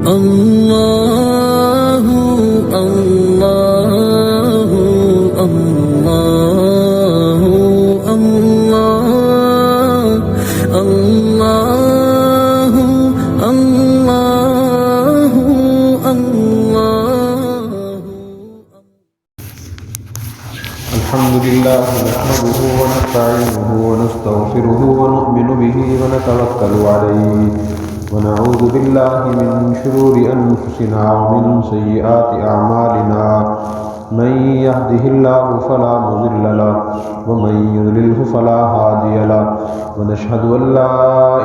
اللہ اللہ اللہ اللہ اللہ اللہ اللہ۔ الحمد لله نحمده ونستعينه ونستغفره ونؤمن به ونتوكل عليه ونعوذ بالله من شرور أنفسنا ومن سيئات أعمالنا من يهده الله فلا مضل له ومن يضلله فلا هادي له ونشهد أن لا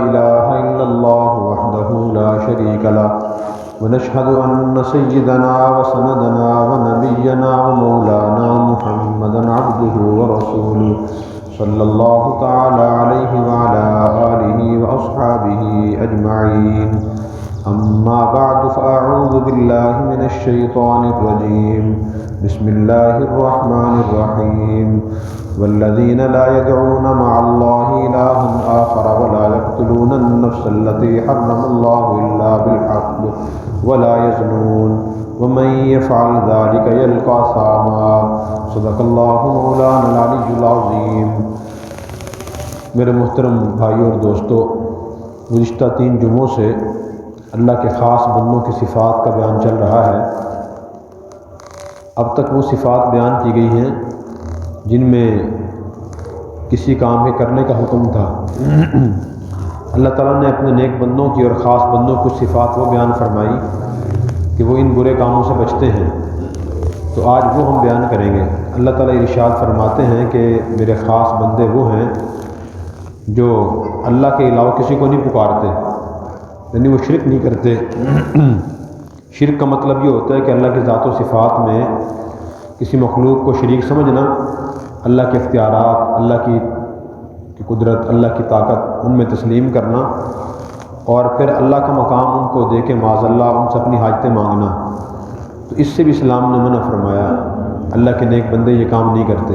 إله إلا الله وحده لا شريك له ونشهد أن سيدنا وسندنا ونبينا ومولانا محمدا عبده ورسوله صلى الله تعالى عليه وعلى آله وأصحابه أجمعين، أما بعد فأعوذ بالله من الشيطان الرجيم، بسم الله الرحمن الرحيم، والذين لا يدعون مع الله إلها آخر ولا يقتلون النفس التي حرم الله إلا بالحق ولا يزنون ومن يفعل ذلك يلقى أثاما، صدق الله مولانا العلي العظيم۔ میرے محترم بھائیوں اور دوستو، گزشتہ 3 جمعوں سے اللہ کے خاص بندوں کی صفات کا بیان چل رہا ہے۔ اب تک وہ صفات بیان کی گئی ہیں جن میں کسی کام کے کرنے کا حکم تھا۔ اللہ تعالیٰ نے اپنے نیک بندوں کی اور خاص بندوں کو صفات وہ بیان فرمائی کہ وہ ان برے کاموں سے بچتے ہیں، تو آج وہ ہم بیان کریں گے۔ اللہ تعالیٰ ارشاد فرماتے ہیں کہ میرے خاص بندے وہ ہیں جو اللہ کے علاوہ کسی کو نہیں پکارتے، یعنی وہ شرک نہیں کرتے۔ شرک کا مطلب یہ ہوتا ہے کہ اللہ کی ذات و صفات میں کسی مخلوق کو شریک سمجھنا، اللہ کے اختیارات، اللہ کی قدرت، اللہ کی طاقت ان میں تسلیم کرنا، اور پھر اللہ کا مقام ان کو دے کے معاذ اللہ ان سے اپنی حاجتیں مانگنا۔ تو اس سے بھی اسلام نے منع فرمایا، اللہ کے نیک بندے یہ کام نہیں کرتے۔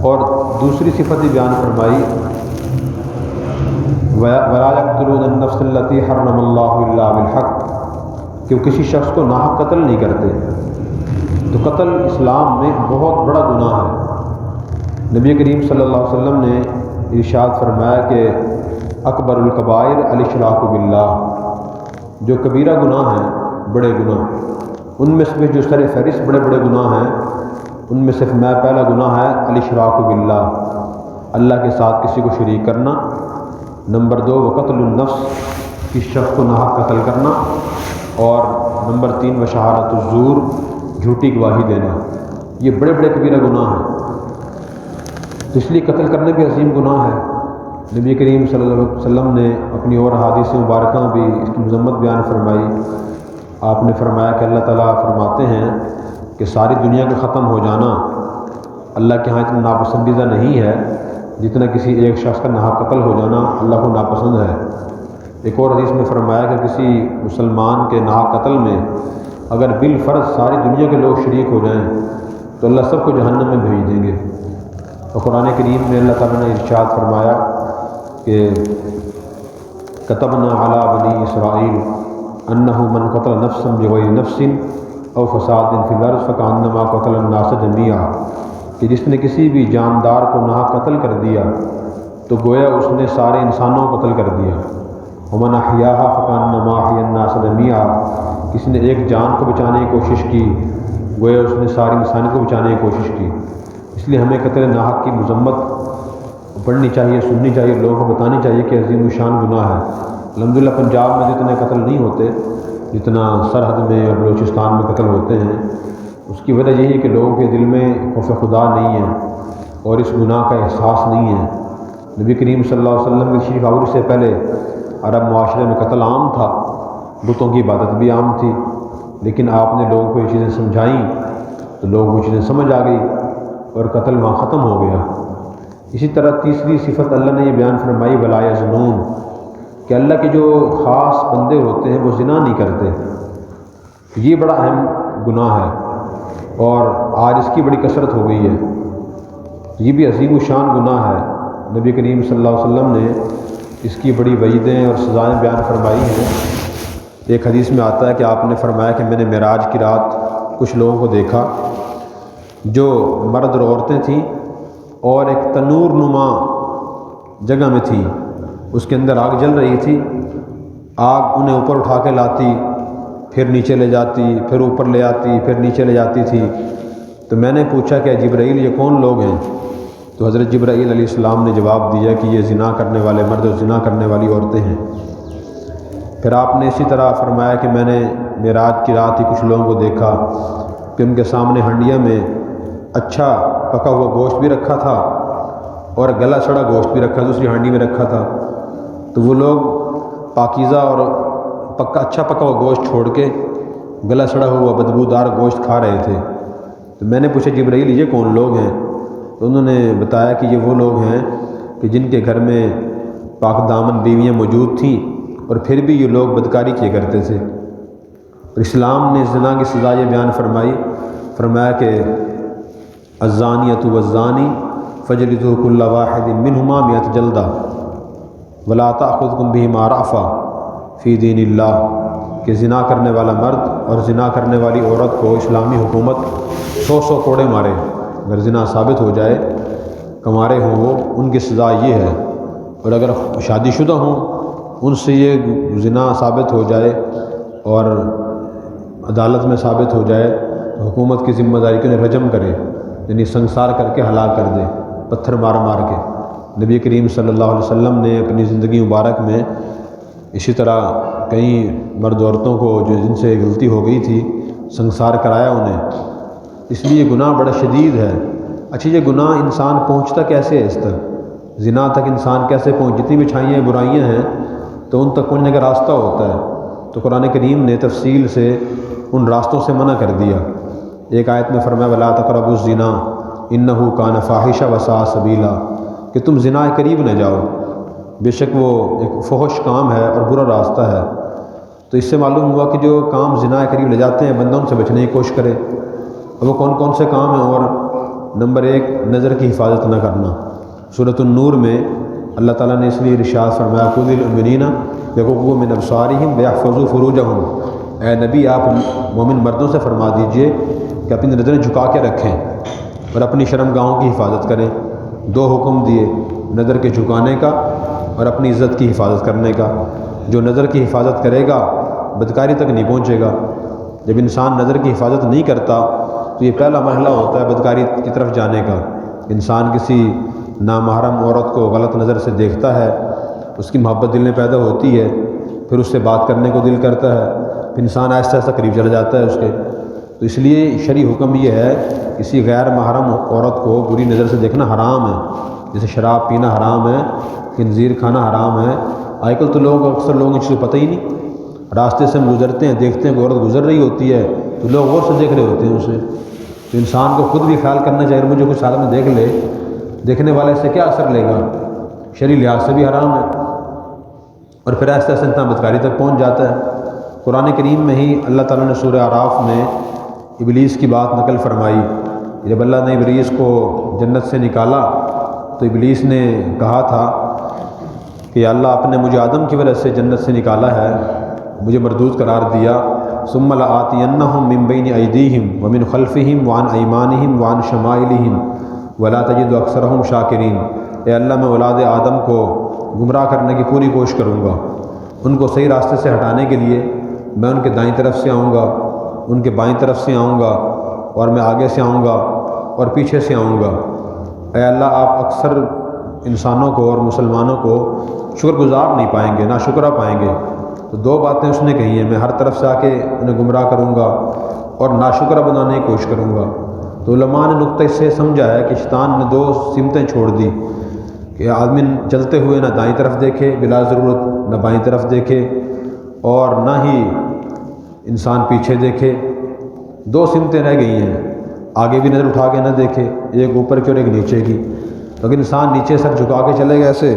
اور دوسری صفت ہی بیان فرمائی، وَلَا يَقْتُلُونَ النَّفْسَ الَّتِي حَرَّمَ اللَّهُ إِلَّا بِالْحَقِّ، کہ وہ کسی شخص کو ناحق قتل نہیں کرتے۔ تو قتل اسلام میں بہت بڑا گناہ ہے۔ نبی کریم صلی اللہ علیہ وسلم نے ارشاد فرمایا کہ اکبر الکبائر الاشراک باللہ، جو کبیرہ گناہ ہیں، بڑے گناہ، ان میں سے جو سر فہرست بڑے بڑے گناہ ہیں ان میں صرف پہلا گناہ ہے الاشراک باللہ، اللہ کے ساتھ کسی کو شریک کرنا۔ نمبر 2 وقتل النفس، کسی شخص کو ناحق قتل کرنا، اور نمبر 3 وشہادۃ الزور، جھوٹی گواہی دینا۔ یہ بڑے بڑے کبیرہ گناہ ہیں، تو اس لیے قتل کرنے بھی عظیم گناہ ہے۔ نبی کریم صلی اللہ علیہ وسلم نے اپنی اور احادیث مبارکہ بھی اس کی مذمت بیان فرمائی۔ آپ نے فرمایا کہ اللہ تعالیٰ فرماتے ہیں کہ ساری دنیا کا ختم ہو جانا اللہ کے ہاں اتنا ناپسندیدہ نہیں ہے جتنا کسی ایک شخص کا ناحق قتل ہو جانا اللہ کو ناپسند ہے۔ ایک اور حدیث میں فرمایا کہ کسی مسلمان کے ناحق قتل میں اگر بالفرض ساری دنیا کے لوگ شریک ہو جائیں تو اللہ سب کو جہنم میں بھیج دیں گے۔ اور قرآن کریم میں اللہ تعالیٰ نے ارشاد فرمایا کہ کتبنا علی بنی اسرائیل انہ من قتل نفسا بغیر نفس او فساد فی الارض فکانما قتل الناس جمیعا، کہ جس نے کسی بھی جاندار کو ناحق قتل کر دیا تو گویا اس نے سارے انسانوں کو قتل کر دیا۔ ومن احیاھا فکانما احیا الناس جمیعا، کسی نے ایک جان کو بچانے کی کوشش کی گویا اس نے ساری انسانیت کو بچانے کی کوشش کی۔ اس لیے ہمیں قتل ناحق کی مذمت پڑھنی چاہیے، سننی چاہیے، لوگوں کو بتانی چاہیے کہ عظیم الشان گناہ ہے۔ الحمدللہ پنجاب میں جتنے قتل نہیں ہوتے جتنا سرحد میں اور بلوچستان میں قتل ہوتے ہیں، اس کی وجہ یہی ہے کہ لوگوں کے دل میں خوف خدا نہیں ہے اور اس گناہ کا احساس نہیں ہے۔ نبی کریم صلی اللہ علیہ وسلم کی تشریف آوری سے پہلے عرب معاشرے میں قتل عام تھا، بتوں کی عبادت بھی عام تھی، لیکن آپ نے لوگوں کو یہ چیزیں سمجھائیں تو لوگوں کو یہ چیزیں سمجھ آ گئی اور قتل وہاں ختم ہو گیا۔ اسی طرح تیسری صفت اللہ نے یہ بیان فرمائی ولا یزنون، کہ اللہ کے جو خاص بندے ہوتے ہیں وہ زنا نہیں کرتے۔ یہ بڑا اہم گناہ ہے اور آج اس کی بڑی کثرت ہو گئی ہے۔ یہ بھی عظیم الشان گناہ ہے۔ نبی کریم صلی اللہ علیہ وسلم نے اس کی بڑی وعیدیں اور سزائیں بیان فرمائی ہیں ایک حدیث میں آتا ہے کہ آپ نے فرمایا کہ میں نے معراج کی رات کچھ لوگوں کو دیکھا جو مرد اور عورتیں تھیں، اور ایک تنور نما جگہ میں تھی، اس کے اندر آگ جل رہی تھی، آگ انہیں اوپر اٹھا کے لاتی، پھر نیچے لے جاتی، پھر اوپر لے آتی، پھر نیچے لے جاتی تھی۔ تو میں نے پوچھا کہ جبرائیل یہ کون لوگ ہیں؟ تو حضرت جبرائیل علیہ السلام نے جواب دیا کہ یہ زنا کرنے والے مرد اور زنا کرنے والی عورتیں ہیں۔ پھر آپ نے اسی طرح فرمایا کہ میں نے معراج کی رات ہی کچھ لوگوں کو دیکھا کہ ان کے سامنے ہنڈیا میں اچھا پکا ہوا گوشت بھی رکھا تھا اور گلا سڑا گوشت بھی رکھا، دوسری ہانڈی میں رکھا تھا۔ تو وہ لوگ پاکیزہ اور اچھا پکا ہوا گوشت چھوڑ کے گلا سڑا ہوا بدبودار گوشت کھا رہے تھے۔ تو میں نے پوچھا جبرائیل یہ کون لوگ ہیں؟ تو انہوں نے بتایا کہ یہ وہ لوگ ہیں کہ جن کے گھر میں پاک دامن بیویاں موجود تھیں اور پھر بھی یہ لوگ بدکاری کیا کرتے تھے۔ اور اسلام نے زنا کی سزا یہ بیان فرمایا کہ الزانیۃ والزانی فجلدوا کل واحد منہما 100 جلدہ ولا تأخذکم بہما رأفۃ فی دین اللہ، کہ زنا کرنے والا مرد اور زنا کرنے والی عورت کو اسلامی حکومت 100 کوڑے مارے، اگر زنا ثابت ہو جائے، کمارے ہوں وہ، ان کی سزا یہ ہے۔ اور اگر شادی شدہ ہوں، ان سے یہ زنا ثابت ہو جائے اور عدالت میں ثابت ہو جائے تو حکومت کی ذمہ داری کہ انہیں رجم کرے، یعنی سنسار کر کے ہلاک کر دے، پتھر مار کے۔ نبی کریم صلی اللہ علیہ وسلم نے اپنی زندگی مبارک میں اسی طرح کئی مرد عورتوں کو جو جن سے غلطی ہو گئی تھی سنسار کرایا انہیں۔ اس لیے گناہ بڑا شدید ہے۔ اچھا یہ گناہ انسان پہنچتا کیسے ہے اس تک؟ زنا تک انسان کیسے جتنی بھی چھائیاں برائیاں ہیں تو ان تک پہنچنے کا راستہ ہوتا ہے، تو قرآن کریم نے تفصیل سے ان راستوں سے منع کر دیا۔ ایک آیت میں فرمایا ولا تقربوا الزنا انہ کان فاحشہ وساء سبیلا، کہ تم زنا کے قریب نہ جاؤ، بے شک وہ ایک فحش کام ہے اور برا راستہ ہے۔ تو اس سے معلوم ہوا کہ جو کام زنا کے قریب لے جاتے ہیں بندہ ان سے بچنے کی کوشش کرے۔ اور وہ کون کون سے کام ہیں؟ اور نمبر 1 نظر کی حفاظت نہ کرنا۔ سورۃ النور میں اللہ تعالیٰ نے اس لیے ارشاد فرمایا قل للمؤمنین یغضوا من ابصارہم ویحفظوا فروجہم، اے نبی آپ مومن مردوں سے فرما دیجئے کہ اپنی نظریں جھکا کے رکھیں اور اپنی شرمگاہوں کی حفاظت کریں۔ 2 حکم دیے، نظر کے جھکانے کا اور اپنی عزت کی حفاظت کرنے کا۔ جو نظر کی حفاظت کرے گا بدکاری تک نہیں پہنچے گا۔ جب انسان نظر کی حفاظت نہیں کرتا تو یہ پہلا مرحلہ ہوتا ہے بدکاری کی طرف جانے کا۔ انسان کسی نامحرم عورت کو غلط نظر سے دیکھتا ہے، اس کی محبت دل میں پیدا ہوتی ہے، پھر اس سے بات کرنے کو دل کرتا ہے، پھر انسان آہستہ آہستہ قریب چلا جاتا ہے اس کے۔ تو اس لیے شرعی حکم یہ ہے کسی غیر محرم عورت کو بری نظر سے دیکھنا حرام ہے۔ جیسے شراب پینا حرام ہے، خنزیر کھانا حرام ہے۔ آج کل تو اکثر لوگوں کو پتہ ہی نہیں، راستے سے ہم گزرتے ہیں دیکھتے ہیں کہ عورت گزر رہی ہوتی ہے تو لوگ غور سے دیکھ رہے ہوتے ہیں اسے۔ تو انسان کو خود بھی خیال کرنا چاہیے، اگر مجھے کچھ آدمی دیکھ لے، دیکھنے والے سے کیا اثر لے گا؟ شرعی لحاظ سے بھی حرام ہے، اور پھر آہستہ آہستہ انسان بدکاری تک پہنچ جاتا ہے۔ قرآن کریم میں ہی اللہ تعالیٰ نے سورہ اعراف میں ابلیس کی بات نقل فرمائی۔ جب اللہ نے ابلیس کو جنت سے نکالا تو ابلیس نے کہا تھا کہ یا اللہ آپ نے مجھے آدم کی وجہ سے جنت سے نکالا ہے، مجھے مردود قرار دیا، ثم لآتینہم من بین ایدیہم ومن خلفہم وعن ایمانہم وعن شمائلہم ولا تجد اکثرہم شاکرین۔ اے اللہ میں اولاد آدم کو گمراہ کرنے کی پوری کوشش کروں گا، ان کو صحیح راستے سے ہٹانے کے لیے میں ان کے دائیں طرف سے آؤں گا، ان کے بائیں طرف سے آؤں گا، اور میں آگے سے آؤں گا اور پیچھے سے آؤں گا۔ اے اللہ آپ اکثر انسانوں کو اور مسلمانوں کو شکر گزار نہیں پائیں گے، ناشکرہ پائیں گے۔ تو 2 باتیں اس نے کہی ہیں، میں ہر طرف سے آ کے انہیں گمراہ کروں گا اور ناشکرہ بنانے کی کوشش کروں گا۔ تو علماء نے نقطہ اس سے سمجھا ہے کہ شیطان نے 2 سمتیں چھوڑ دی کہ آدمی چلتے ہوئے نہ دائیں طرف دیکھے بلا ضرورت، نہ بائیں طرف دیکھے، اور نہ ہی انسان پیچھے دیکھے۔ 2 سمتیں رہ گئی ہیں، آگے بھی نظر اٹھا کے نہ دیکھے، ایک اوپر کی اور ایک نیچے کی۔ اگر انسان نیچے سر جھکا کے چلے گا ایسے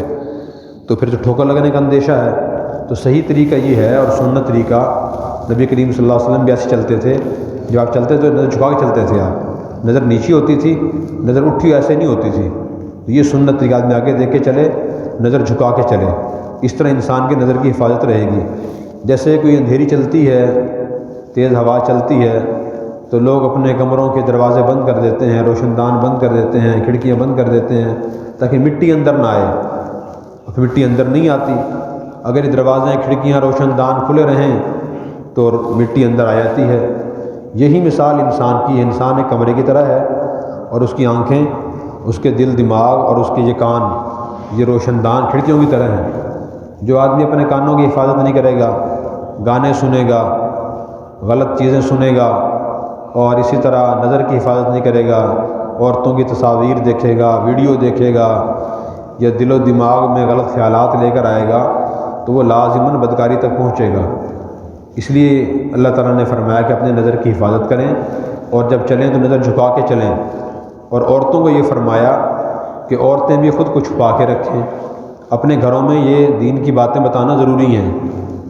تو پھر تو ٹھوکر لگنے کا اندیشہ ہے۔ تو صحیح طریقہ یہ ہے اور سنت طریقہ، نبی کریم صلی اللہ علیہ وسلم بھی ایسے چلتے تھے، جب آپ چلتے تو نظر جھکا کے چلتے تھے، آپ نظر نیچی ہوتی تھی، نظر اٹھی ایسے نہیں ہوتی تھی۔ تو یہ سنت طریقہ، آدمی آگے دیکھ کے چلے، نظر جھکا کے چلے، اس طرح انسان کی نظر کی حفاظت رہے گی۔ جیسے کوئی اندھیری چلتی ہے، تیز ہوا چلتی ہے تو لوگ اپنے کمروں کے دروازے بند کر دیتے ہیں، روشن دان بند کر دیتے ہیں، کھڑکیاں بند کر دیتے ہیں تاکہ مٹی اندر نہ آئے۔ مٹی اندر نہیں آتی، اگر یہ دروازے کھڑکیاں روشن دان کھلے رہیں تو مٹی اندر آ جاتی ہے۔ یہی مثال انسان کی ہے، انسان ایک کمرے کی طرح ہے اور اس کی آنکھیں، اس کے دل دماغ اور اس کے یہ کان یہ روشن دان کھڑکیوں کی طرح ہیں۔ جو آدمی اپنے کانوں کی حفاظت نہیں کرے گا، گانے سنے گا، غلط چیزیں سنے گا، اور اسی طرح نظر کی حفاظت نہیں کرے گا، عورتوں کی تصاویر دیکھے گا، ویڈیو دیکھے گا، یا دل و دماغ میں غلط خیالات لے کر آئے گا تو وہ لازماً بدکاری تک پہنچے گا۔ اس لیے اللہ تعالیٰ نے فرمایا کہ اپنے نظر کی حفاظت کریں اور جب چلیں تو نظر جھکا کے چلیں، اور عورتوں کو یہ فرمایا کہ عورتیں بھی خود کو چھپا کے رکھیں۔ اپنے گھروں میں یہ دین کی باتیں بتانا ضروری ہیں،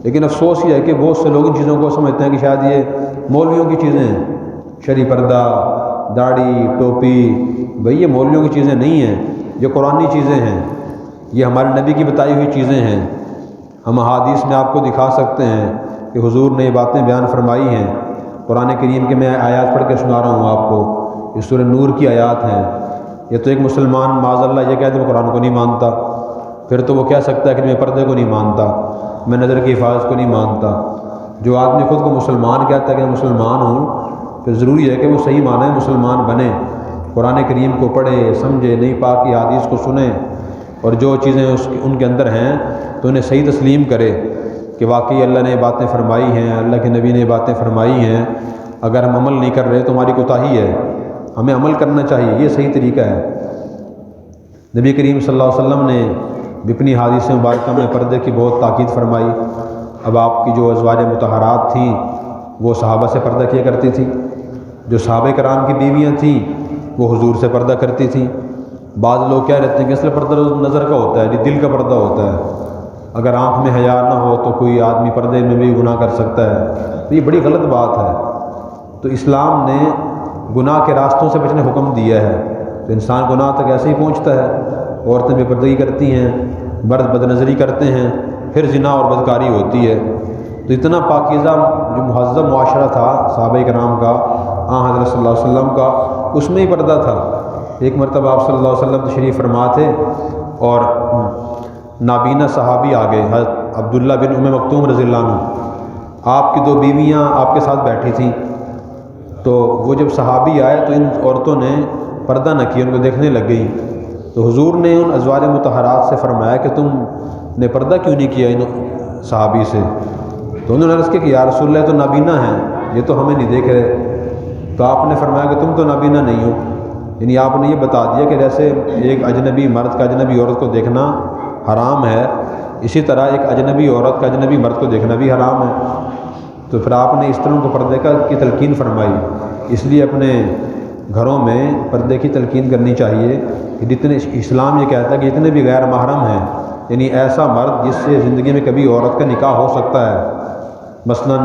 لیکن افسوس یہ ہے کہ بہت سے لوگ ان چیزوں کو سمجھتے ہیں کہ شاید یہ مولویوں کی چیزیں ہیں، شرعی پردہ، داڑھی، ٹوپی۔ بھئی یہ مولویوں کی چیزیں نہیں ہیں، یہ قرآنی چیزیں ہیں، یہ ہمارے نبی کی بتائی ہوئی چیزیں ہیں۔ ہم احادیث میں آپ کو دکھا سکتے ہیں کہ حضور نے یہ باتیں بیان فرمائی ہیں۔ قرآن کریم کے میں آیات پڑھ کے سنا رہا ہوں آپ کو، یہ سورہ نور کی آیات ہیں۔ یہ تو ایک مسلمان معاذ اللہ یہ کہہ دے میں قرآن کو نہیں مانتا، پھر تو وہ کہہ سکتا ہے کہ میں پردے کو نہیں مانتا، میں نظر کی حفاظت کو نہیں مانتا۔ جو آدمی خود کو مسلمان کہتا ہے کہ میں مسلمان ہوں، پھر ضروری ہے کہ وہ صحیح معنی مسلمان بنے، قرآن کریم کو پڑھے، سمجھے، نئی پاک کی حدیث کو سنیں، اور جو چیزیں ان کے اندر ہیں تو انہیں صحیح تسلیم کرے کہ واقعی اللہ نے یہ باتیں فرمائی ہیں، اللہ کے نبی نے یہ باتیں فرمائی ہیں۔ اگر ہم عمل نہیں کر رہے تو ہماری کوتاہی ہے، ہمیں عمل کرنا چاہیے، یہ صحیح طریقہ ہے۔ نبی کریم صلی اللہ علیہ وسلم نے بھی اپنی حدیث مبارکہ میں پردے کی بہت تاکید فرمائی۔ اب آپ کی جو ازواج مطہرات تھیں وہ صحابہ سے پردہ کیا کرتی تھیں، جو صحابہ کرام کی بیویاں تھیں وہ حضور سے پردہ کرتی تھیں۔ بعض لوگ کہہ رہتے ہیں کہ اصل پردہ نظر کا ہوتا ہے، دل کا پردہ ہوتا ہے، اگر آنکھ میں حیا نہ ہو تو کوئی آدمی پردے میں بھی گناہ کر سکتا ہے، تو یہ بڑی غلط بات ہے۔ تو اسلام نے گناہ کے راستوں سے بچنے حکم دیا ہے، تو انسان گناہ تک ایسے ہی پہنچتا ہے۔ عورتیں بے پردگی کرتی ہیں، مرد بد نظری کرتے ہیں، پھر زنا اور بدکاری ہوتی ہے۔ تو اتنا پاکیزہ جو مہذب معاشرہ تھا صحابہ کرام کا، حضرت صلی اللہ علیہ وسلم کا، اس میں ہی پردہ تھا۔ ایک مرتبہ آپ صلی اللہ علیہ وسلم تشریف فرما تھے اور نابینا صحابی آ گئے، حضرت عبداللہ بن ام مکتوم رضی اللہ عنہ، آپ کی 2 بیویاں آپ کے ساتھ بیٹھی تھیں۔ تو وہ جب صحابی آئے تو ان عورتوں نے پردہ نہ کیا، ان کو دیکھنے لگ گئیں۔ تو حضور نے ان ازواج مطہرات سے فرمایا کہ تم نے پردہ کیوں نہیں کیا ان صحابی سے؟ تو انہوں نے عرض کیا کہ یا رسول اللہ تو نابینا ہیں، یہ تو ہمیں نہیں دیکھ رہے۔ تو آپ نے فرمایا کہ تم تو نابینا نہیں ہو، یعنی آپ نے یہ بتا دیا کہ جیسے ایک اجنبی مرد کا اجنبی عورت کو دیکھنا حرام ہے، اسی طرح ایک اجنبی عورت کا اجنبی مرد کو دیکھنا بھی حرام ہے۔ تو پھر آپ نے اس طرح کو پردے کی تلقین فرمائی۔ اس لیے اپنے گھروں میں پردے کی تلقین کرنی چاہیے کہ جتنے اسلام یہ کہتا ہے کہ جتنے بھی غیر محرم ہیں، یعنی ایسا مرد جس سے زندگی میں کبھی عورت کا نکاح ہو سکتا ہے، مثلاً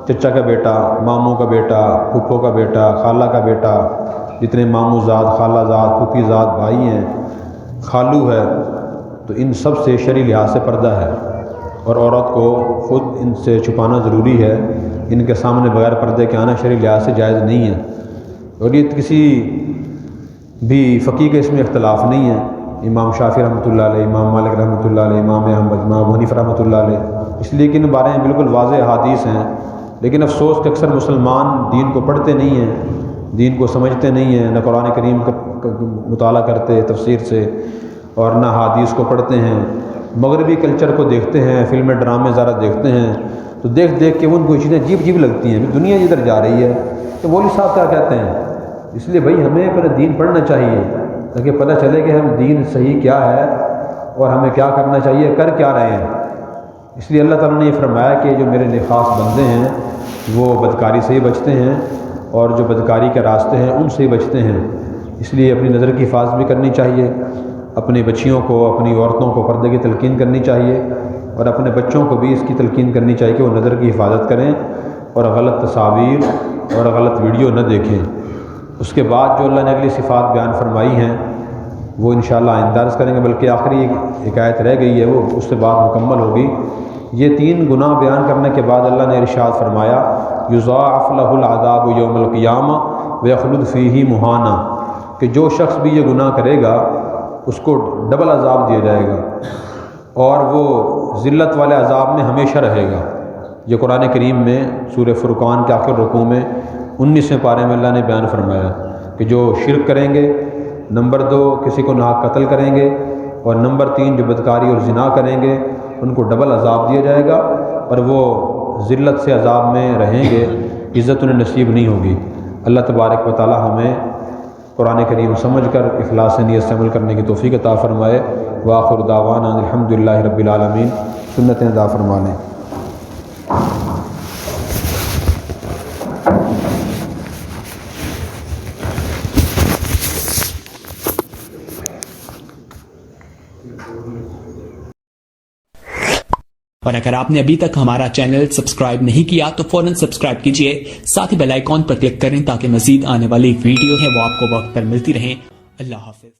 چچا کا بیٹا، ماموں کا بیٹا، پھپھو کا بیٹا، خالہ کا بیٹا، جتنے ماموں زاد، خالہ زاد، پھوپھی زاد بھائی ہیں، خالو ہے، تو ان سب سے شرعی لحاظ سے پردہ ہے، اور عورت کو خود ان سے چھپانا ضروری ہے۔ ان کے سامنے بغیر پردے کے آنا شرعی لحاظ سے جائز نہیں ہے، اور یہ کسی بھی فقیہ کے اس میں اختلاف نہیں ہے۔ امام شافعی رحمۃ اللہ علیہ، امام مالک رحمۃ اللہ علیہ، امام احمد، امام ابو حنیفہ رحمۃ اللہ علیہ، اس لیے کہ ان بارے میں بالکل واضح احادیث ہیں۔ لیکن افسوس کہ اکثر مسلمان دین کو پڑھتے نہیں ہیں، دین کو سمجھتے نہیں ہیں، نہ قرآن کریم کا مطالعہ کرتے تفسیر سے، اور نہ حدیث کو پڑھتے ہیں، مغربی کلچر کو دیکھتے ہیں، فلمیں ڈرامے زیادہ دیکھتے ہیں، تو دیکھ دیکھ کے ان کو چیزیں عجیب عجیب لگتی ہیں، دنیا جدھر جا رہی ہے تو مولوی صاحب کیا کہتے ہیں۔ اس لیے بھائی ہمیں اپنا دین پڑھنا چاہیے تاکہ پتہ چلے کہ ہم دین صحیح کیا ہے اور ہمیں کیا کرنا چاہیے، کر کیا رہے ہیں۔ اس لیے اللہ تعالیٰ نے یہ فرمایا کہ جو میرے خاص بندے ہیں وہ بدکاری سے ہی بچتے ہیں، اور جو بدکاری کے راستے ہیں ان سے ہی بچتے ہیں۔ اس لیے اپنی نظر کی حفاظت بھی کرنی چاہیے، اپنی بچیوں کو، اپنی عورتوں کو پردے کی تلقین کرنی چاہیے، اور اپنے بچوں کو بھی اس کی تلقین کرنی چاہیے کہ وہ نظر کی حفاظت کریں اور غلط تصاویر اور غلط ویڈیو نہ دیکھیں۔ اس کے بعد جو اللہ نے اگلی صفات بیان فرمائی ہیں وہ انشاءاللہ آئندہ عرض کریں گے، بلکہ آخری ایک آیت رہ گئی ہے، وہ اس سے بعد مکمل ہوگی۔ یہ 3 گناہ بیان کرنے کے بعد اللہ نے ارشاد فرمایا یضاعف لہ العذاب یوم القیامہ ویخلد فیہ مہانا، کہ جو شخص بھی یہ گناہ کرے گا اس کو ڈبل عذاب دیا جائے گا اور وہ ذلت والے عذاب میں ہمیشہ رہے گا۔ یہ قرآن کریم میں سورہ فرقان کے آخر رکوع میں 19ویں پارے میں اللہ نے بیان فرمایا کہ جو شرک کریں گے، نمبر 2 کسی کو ناحق قتل کریں گے، اور نمبر 3 جو بدکاری اور زنا کریں گے ان کو ڈبل عذاب دیا جائے گا اور وہ ذلت سے عذاب میں رہیں گے، عزت انہیں نصیب نہیں ہوگی۔ اللہ تبارک و تعالی ہمیں قرآن کریم سمجھ کر اخلاص نیت سے عمل کرنے کی توفیق عطا فرمائے۔ وآخر دعوانا الحمدللہ رب العالمین۔ سنتیں ادا فرما لیں۔ اور اگر آپ نے ابھی تک ہمارا چینل سبسکرائب نہیں کیا تو فوراً سبسکرائب کیجئے، ساتھ ہی بیل آئیکن پر کلک کریں تاکہ مزید آنے والی ویڈیو ہے وہ آپ کو وقت پر ملتی رہیں۔ اللہ حافظ۔